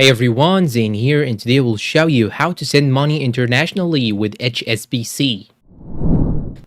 Hey everyone, Zain here, and today we'll show you how to send money internationally with HSBC.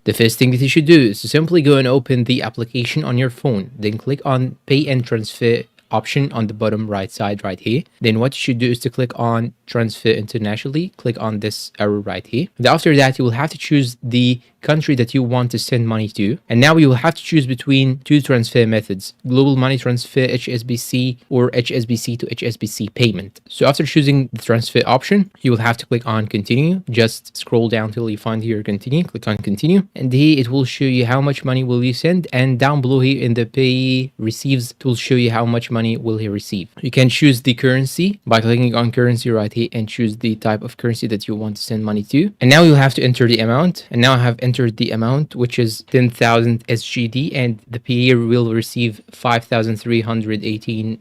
The first thing that you should do is to simply go and open the application on your phone, then click on Pay and Transfer option on the bottom right side right here. Then what you should do is to click on Transfer Internationally, click on this arrow right here. And after that, you will have to choose the country that you want to send money to. And now you will have to choose between two transfer methods: global money transfer HSBC or HSBC to HSBC payment. So after choosing the transfer option, you will have to click on continue. Just scroll down till you find here continue, click on continue, and here it will show you how much money will you send, and down below here in the pay receives it will show you how much money will he receive. You can choose the currency by clicking on currency right here and choose the type of currency that you want to send money to. And now you'll have to enter the amount, and now I have entered the amount, which is 10,000 SGD, and the payer will receive 5,318.79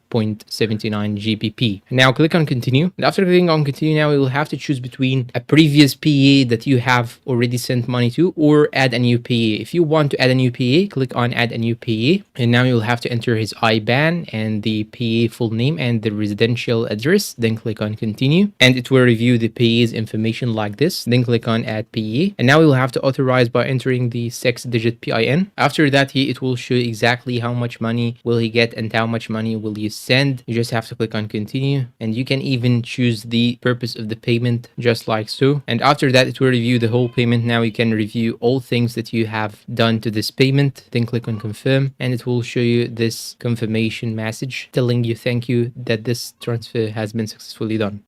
GBP. And now click on continue, and after clicking on continue, now you will have to choose between a previous PA that you have already sent money to or add a new PA. If you want to add a new PA, click on add a new PA, and now you'll have to enter his IBAN and the PA full name and the residential address. Then click on continue, and it will review the PA's information like this. Then click on add PA, and now you'll have to authorize by entering the 6-digit PIN. After that, here it will show exactly how much money will he get and how much money will you send. You just have to click on continue, and you can even choose the purpose of the payment just like so. And after that, it will review the whole payment. Now you can review all things that you have done to this payment. Then click on confirm, and it will show you this confirmation message telling you thank you that this transfer has been successfully done.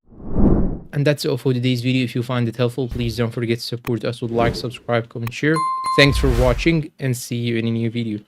And that's all for today's video. If you find it helpful, please don't forget to support us with like, subscribe, comment, share. Thanks for watching, and see you in a new video.